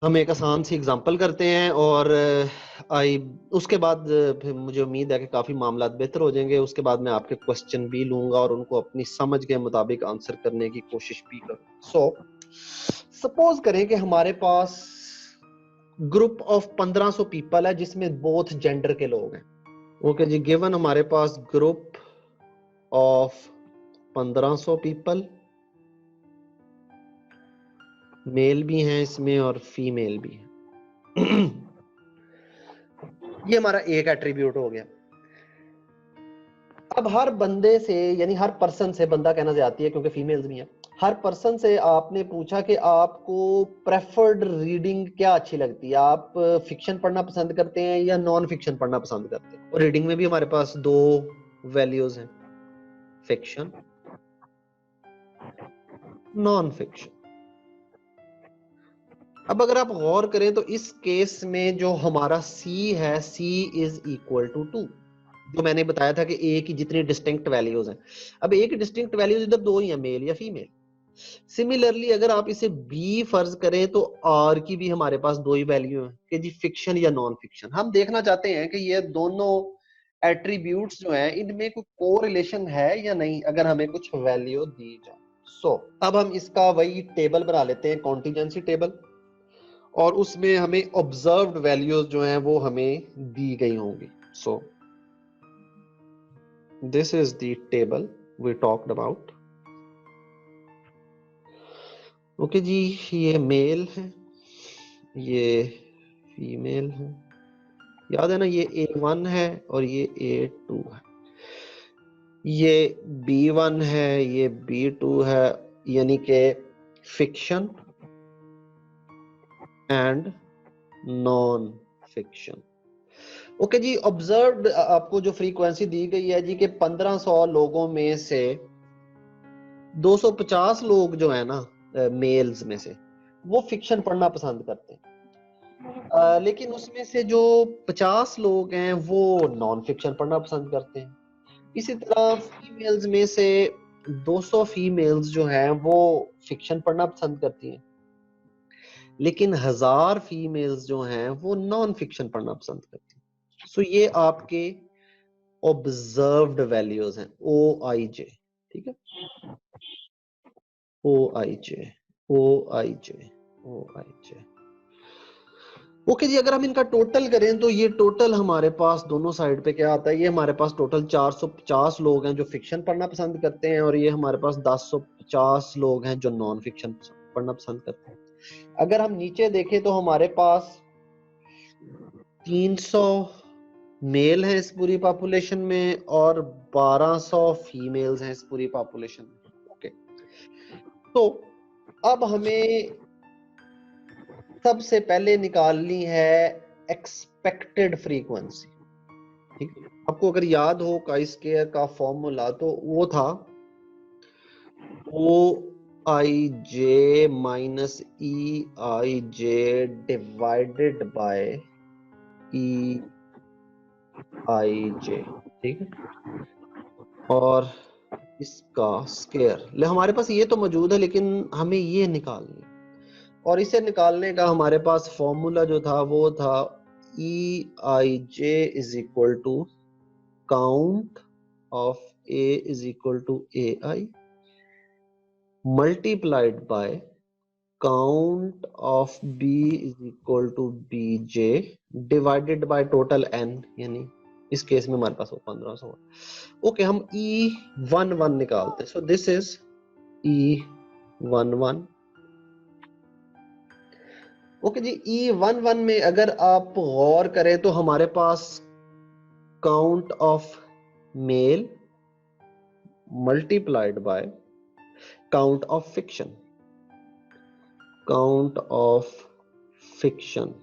हम एक आसान सी एग्जांपल करते हैं और उसके बाद फिर मुझे उम्मीद है कि काफी मामला बेहतर हो जाएंगे। उसके बाद मैं आपके क्वेश्चन भी लूंगा और उनको अपनी समझ के मुताबिक आंसर करने की कोशिश भी करूँ। सपोज करें कि हमारे पास ग्रुप ऑफ 1500 पीपल है जिसमें बोथ जेंडर के लोग हैं। ओके जी, गिवन हमारे पास ग्रुप ऑफ 1500 पीपल, मेल भी हैं इसमें और फीमेल भी है। ये हमारा एक एट्रीब्यूट हो गया। अब हर बंदे से, यानी हर पर्सन से, बंदा कहना जाती है क्योंकि फीमेल्स भी हैं, हर पर्सन से आपने पूछा कि आपको प्रेफर्ड रीडिंग क्या अच्छी लगती है, आप फिक्शन पढ़ना पसंद करते हैं या नॉन फिक्शन पढ़ना पसंद करते हैं। और रीडिंग में भी हमारे पास दो वैल्यूज हैं, फिक्शन, नॉन फिक्शन। अब अगर आप गौर करें तो इस केस में जो हमारा C है, C इज इक्वल टू 2, जो मैंने बताया था कि A की जितनी डिस्टिंक्ट वैल्यूज हैं। अब A की डिस्टिंक्ट वैल्यूज इधर दो ही हैं, मेल या फीमेल। सिमिलरली अगर आप इसे B फर्ज करें तो R की भी हमारे पास दो ही वैल्यू है कि जी फिक्शन या नॉन फिक्शन। हम देखना चाहते हैं कि ये दोनों एट्रीब्यूट्स जो हैं इनमें कोई कोरिलेशन है या नहीं, अगर हमें कुछ वैल्यू दी जाए। अब हम इसका वही टेबल बना लेते हैं, कॉन्टिजेंसी टेबल, और उसमें हमें ऑब्जर्व्ड वैल्यूज जो हैं वो हमें दी गई होंगी। So this is the table we talked about. Okay जी, ये मेल है, ये फीमेल है, याद है ना, ये A1 है और ये A2 है, ये B1 है, ये B2 है, यानी कि fiction and non fiction. Okay जी, ऑब्जर्व्ड आपको जो फ्रीक्वेंसी दी गई है जी के 1500 लोगों में से 250 लोग जो है ना मेल्स में से, वो फिक्शन पढ़ना पसंद करते हैं, लेकिन उसमें से जो 50 लोग हैं वो नॉन फिक्शन पढ़ना पसंद करते हैं। इसी तरह फीमेल्स में से 200 फीमेल्स जो हैं वो फिक्शन पढ़ना पसंद करती हैं, लेकिन 1000 फीमेल्स जो हैं वो नॉन फिक्शन पढ़ना पसंद करती हैं। सो ये आपके ऑब्जर्व्ड वैल्यूज हैं, OIJ, ठीक है, OIJ, OIJ, OIJ। ओके जी, अगर हम इनका टोटल करें तो ये टोटल हमारे पास दोनों साइड पे क्या आता है, ये हमारे पास टोटल 450 लोग हैं जो फिक्शन पढ़ना पसंद करते हैं और ये हमारे पास 1050 लोग हैं जो नॉन फिक्शन पढ़ना पसंद करते हैं। अगर हम नीचे देखें तो हमारे पास 300 मेल हैं इस पूरी पॉपुलेशन में और 1200 फीमेल्स हैं इस पूरी पॉपुलेशन में। ओके, तो अब हमें सबसे पहले निकालनी है एक्सपेक्टेड फ्रीक्वेंसी। ठीक है, आपको अगर याद हो काई स्क्वायर का फॉर्मूला तो वो था OIJ minus EIJ divided by EIJ, ठीक है, और इसका स्क्वायर। ले हमारे पास ये तो मौजूद है लेकिन हमें ये निकालनी है, और इसे निकालने का हमारे पास फॉर्मूला जो था वो था EIJ is equal to count of A is equal to AI multiplied by count of B is equal to BJ divided by total N, यानी इस केस में हमारे पास वो 1500। ओके, हम E11 निकालते हैं। So this is E11। Okay जी, E11 में अगर आप गौर करें तो हमारे पास count of male multiplied by count of fiction, count of fiction,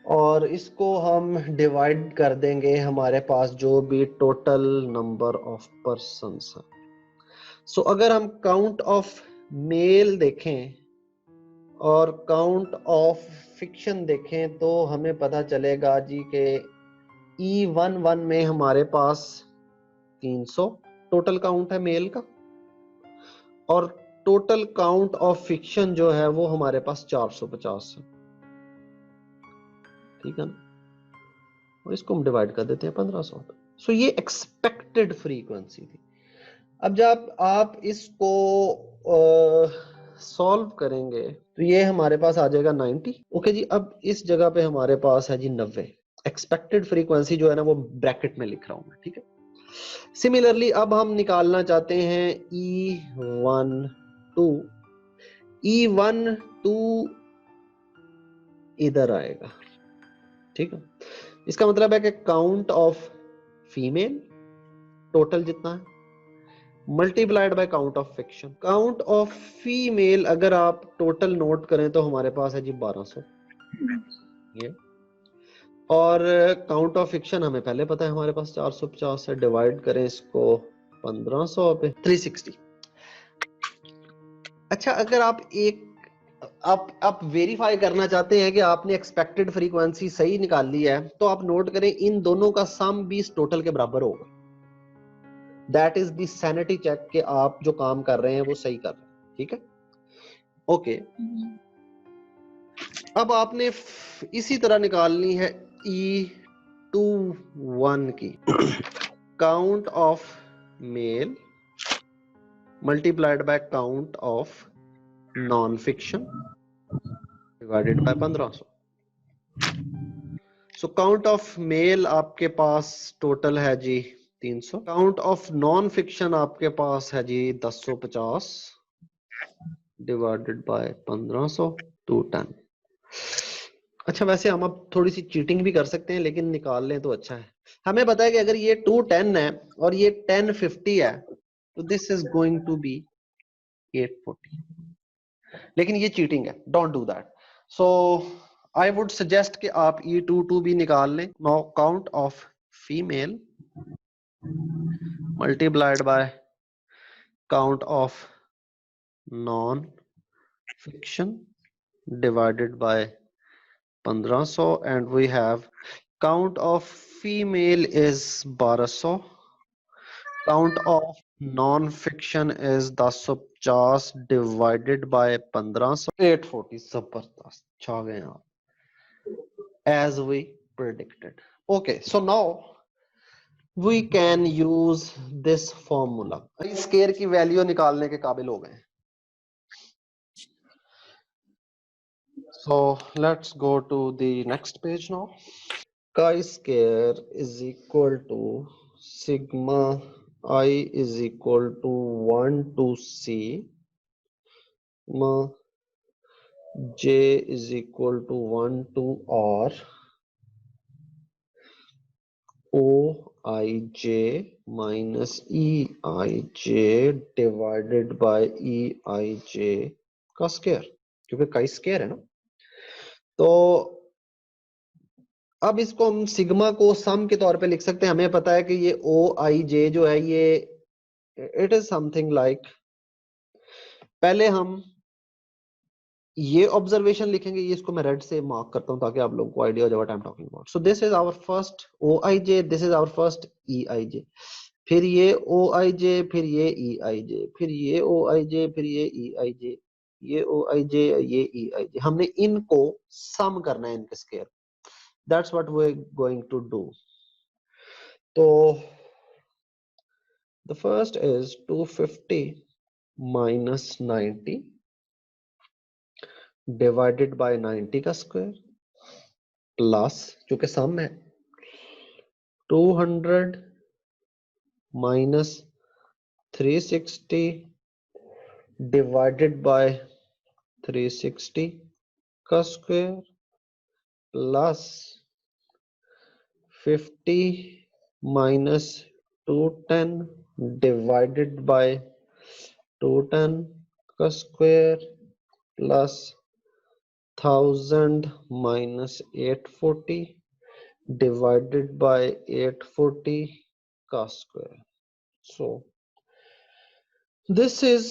और इसको हम डिवाइड कर देंगे हमारे पास जो भी टोटल नंबर ऑफ पर्सन्स हैं। सो अगर हम काउंट ऑफ मेल देखें और काउंट ऑफ फिक्शन देखें तो हमें पता चलेगा जी के E11 में हमारे पास 300 टोटल काउंट है मेल का, और टोटल काउंट ऑफ फिक्शन जो है वो हमारे पास 450 है, ठीक है ना, और इसको हम डिवाइड कर देते हैं 1500। सो ये एक्सपेक्टेड फ्रीक्वेंसी थी। अब जब आप इसको सॉल्व करेंगे तो ये हमारे पास आ जाएगा 90। ओके जी, अब इस जगह पे हमारे पास है जी 90। एक्सपेक्टेड फ्रीक्वेंसी जो है ना वो ब्रैकेट में लिख रहा हूं मैं, ठीक है। सिमिलरली अब हम निकालना चाहते हैं E12। E12 इधर आएगा, ठीक है। इसका मतलब है कि काउंट ऑफ फीमेल टोटल जितना है multiplied by count of fiction. Count of female अगर आप टोटल नोट करें तो हमारे पास है जी 1200 ये, और काउंट ऑफ फिक्शन हमें पहले पता है हमारे पास 450 है। डिवाइड करें इसको 1500 पे 360। अच्छा, अगर आप वेरीफाई करना चाहते हैं कि आपने एक्सपेक्टेड फ्रीक्वेंसी सही निकाल ली है तो आप नोट करें इन दोनों का सम भी इस टोटल के बराबर होगा। That is the sanity check कि आप जो काम कर रहे हैं वो सही कर रहे हैं, ठीक है। ओके, अब आपने इसी तरह निकालनी है E21 की। Count of male multiplied by count of non fiction divided by 1500। So count of mail आपके पास टोटल है जी 300। काउंट ऑफ नॉन फिक्शन आपके पास है जी 1050 डिवाइडेड बाय 1500 210। अच्छा, वैसे हम अब थोड़ी सी चीटिंग भी कर सकते हैं लेकिन निकाल लें तो अच्छा है। हमें पता है कि अगर ये 210 है और ये 1050 है तो this is going to be 840, लेकिन ये चीटिंग है, don't do that. So I would suggest कि आप E22 भी निकाल लें। Now count of female multiplied by count of non fiction divided by 1500 and we have count of female is 1200, count of non-fiction is 1050 divided by 1500 840। जबरदस्त, छा गए आप, as we predicted। okay, so now we can use this formula। Square की value निकालने के काबिल हो गए। So let's go to the next page now। chi-square is equal to sigma I is equal to 1 to C, sigma j is equal to 1 to R, OIJ minus EIJ divided by EIJ का square, क्योंकि chi square है ना। तो अब इसको हम sigma को सम के तौर पे लिख सकते हैं। हमें पता है कि ये OIJ जो है ये इट इज समथिंग लाइक, पहले हम ये ऑब्जर्वेशन लिखेंगे, ये इसको मैं रेड से मार्क करता हूं ताकि आप लोगों को आइडिया हो जाए what I am talking about. So this is our first OIJ, this is our first EIJ, फिर ये OIJ, फिर ये EIJ, फिर ये OIJ, फिर ये EIJ, ये OIJ, ये EIJ। हमने इनको सम करना है इनके square. That's what we are going to do. तो the first is 250 minus 90 divided by 90 का स्क्वायर प्लस, क्योंकि सम है, 200 माइनस 360 डिवाइडेड बाय 360 का square plus 50 minus 210 divided by 210 का square plus 1000 minus 840 divided by 840 का square। So this is,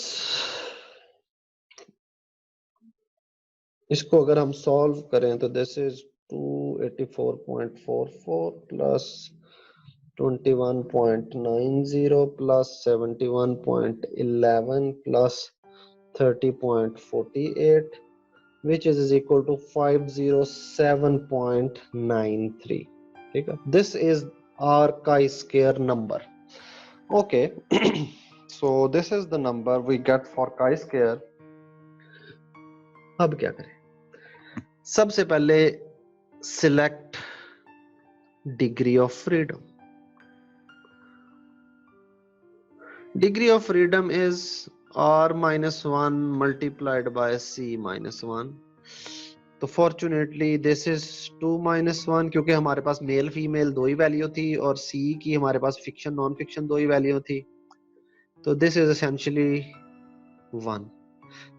इसको अगर हम सॉल्व करें तो this is 284.44 plus 21.90 plus 71.11 plus 30.48 which is equal to 507.93. ठीक है, this is our chi-square number. Okay. So this is the number we get for chi-square. अब क्या करें? सबसे पहले select degree of freedom. Degree of freedom is r minus 1 multiplied by c minus 1. तो fortunately this is 2 minus 1 क्योंकि हमारे पास male female दो ही value थी और c की हमारे पास फिक्शन नॉन फिक्शन दो ही वैल्यू थी, तो दिस इज एसेंशियली 1.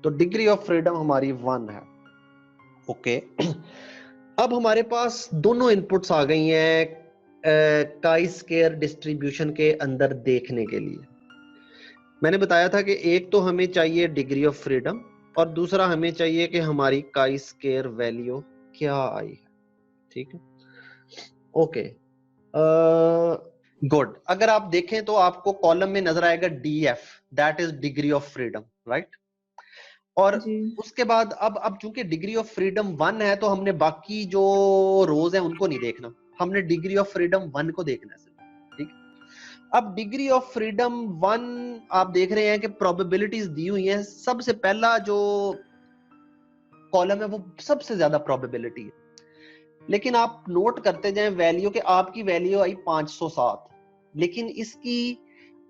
तो डिग्री ऑफ फ्रीडम हमारी 1 है. ओके. अब हमारे पास दोनों इनपुट्स आ गई हैं काई स्क्वायर डिस्ट्रीब्यूशन के अंदर देखने के लिए. मैंने बताया था कि एक तो हमें चाहिए डिग्री ऑफ फ्रीडम और दूसरा हमें चाहिए कि हमारी काई स्क्वायर वैल्यू क्या आई है. ठीक है. ओके. गुड. अगर आप देखें तो आपको कॉलम में नजर आएगा DF, that is degree of freedom, right. और उसके बाद अब चूंकि डिग्री ऑफ फ्रीडम 1 है तो हमने बाकी जो रोज हैं उनको नहीं देखना, हमने डिग्री ऑफ फ्रीडम 1 को देखना है. ठीक. अब डिग्री ऑफ फ्रीडम 1 आप देख रहे हैं कि प्रोबेबिलिटीज दी हुई हैं. सबसे पहला जो कॉलम है वो सबसे ज्यादा प्रोबेबिलिटी है, लेकिन आप नोट करते जाएं वैल्यू के आपकी वैल्यू आई 507, लेकिन इसकी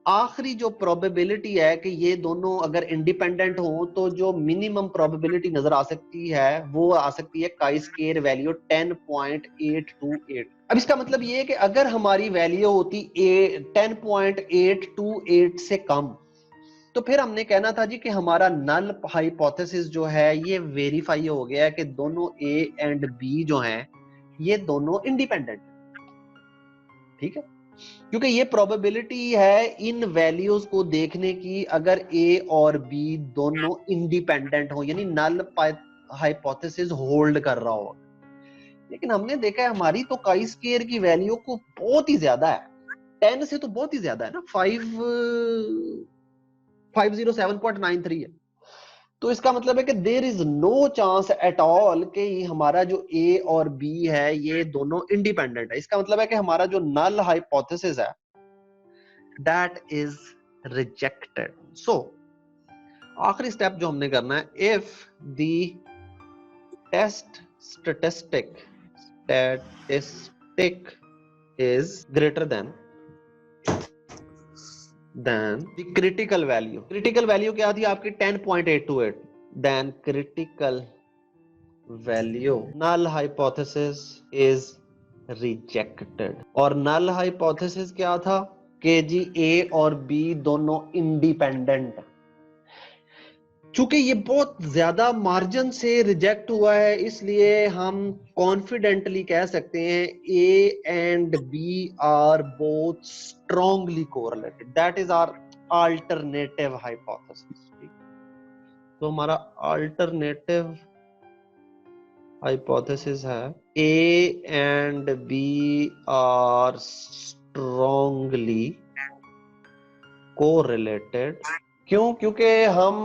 आखिरी जो प्रोबेबिलिटी है कि ये दोनों अगर इंडिपेंडेंट हो तो जो मिनिमम प्रोबेबिलिटी नजर आ सकती है वो आ सकती है काई स्क्वायर वैल्यू 10.828. अब इसका मतलब ये है कि अगर हमारी वैल्यू होती 10.828 से कम तो फिर हमने कहना था जी कि हमारा नल हाइपोथेसिस जो है ये वेरीफाई हो गया है कि दोनों A एंड B जो हैं ये दोनों इंडिपेंडेंट. ठीक है, क्योंकि ये प्रोबेबिलिटी है इन वैल्यूज को देखने की अगर A और B दोनों इंडिपेंडेंट हो, यानी नल हाइपोथेसिस होल्ड कर रहा हो. लेकिन हमने देखा है हमारी तो काई स्क्वायर की वैल्यू को बहुत ही ज्यादा है, 10 से तो बहुत ही ज्यादा है ना, 507.93 है. तो इसका मतलब है कि there is no chance at all कि हमारा जो A और B है ये दोनों इंडिपेंडेंट है. इसका मतलब है कि हमारा जो नल हाइपोथेसिस है दैट इज रिजेक्टेड. सो आखिरी स्टेप जो हमने करना है, if the test statistic is greater than the critical value. critical value क्या थी आपकी 10.828. then critical value null hypothesis is rejected. और null hypothesis क्या था कि जी A और B दोनों इंडिपेंडेंट. चूंकि ये बहुत ज्यादा मार्जिन से रिजेक्ट हुआ है इसलिए हम कॉन्फिडेंटली कह सकते हैं A and B are both strongly correlated. That is our alternative hypothesis. तो हमारा अल्टरनेटिव हाइपोथेसिस है A and B are strongly correlated. क्यों? क्योंकि हम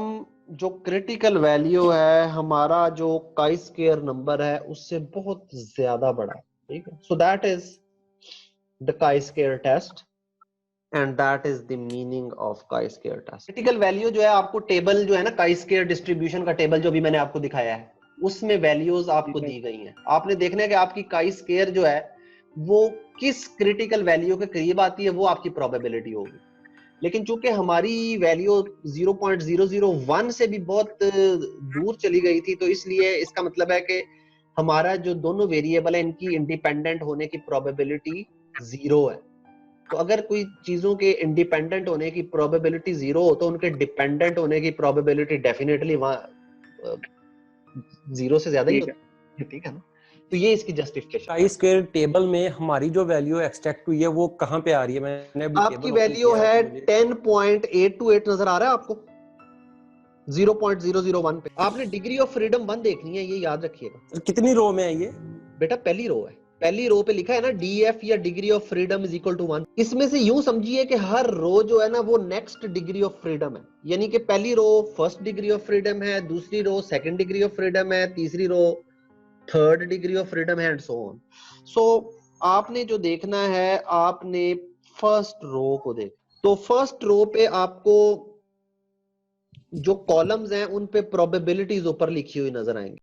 जो क्रिटिकल वैल्यू है हमारा जो काई स्क्वायर नंबर है उससे बहुत ज्यादा बड़ा है. ठीक है. So that is the chi square test and that is the meaning of chi square test. Critical value जो है आपको टेबल जो है ना काई स्क्वायर डिस्ट्रीब्यूशन का टेबल जो भी मैंने आपको दिखाया है उसमें वैल्यूज आपको दी गई हैं. आपने देखना है कि आपकी काई स्क्वायर जो है वो किस क्रिटिकल वैल्यू के करीब आती है वो आपकी प्रोबेबिलिटी होगी. लेकिन चूंकि हमारी वैल्यू 0.001 से भी बहुत दूर चली गई थी तो इसलिए इसका मतलब है कि हमारा जो दोनों वेरिएबल है इनकी इंडिपेंडेंट होने की प्रोबेबिलिटी 0 है. तो अगर कोई चीजों के इंडिपेंडेंट होने की प्रोबेबिलिटी 0 हो तो उनके डिपेंडेंट होने की प्रोबेबिलिटी डेफिनेटली वहां 0 से ज्यादा ही होती है. ठीक है ना. तो ये इसकी जस्टिफिकेशन. काई स्क्वायर टेबल में हमारी जो वैल्यू एक्सट्रैक्ट हुई है वो कहां पे आ रही है? मैंने अभी आपकी वैल्यू है 10.828 नजर आ रहा है आपको 0.001 पे. आपने डिग्री ऑफ फ्रीडम 1 देखनी है, ये याद रखिएगा. कितनी रो में है ये? बेटा पहली रो है. पहली रो पे लिखा है ना डीएफ या degree of freedom is equal to 1, इसमें से यूं समझिए कि हर रो जो है ना वो नेक्स्ट डिग्री ऑफ फ्रीडम है, यानी कि पहली row first degree of freedom है, दूसरी row second degree of freedom है, तीसरी row third degree of freedom है एंड सो ऑन। सो आपने जो देखना है, आपने फर्स्ट रो को देख, तो फर्स्ट रो पे आपको जो कॉलम्स हैं उन पे प्रोबेबिलिटीज ऊपर लिखी हुई नजर आएंगी।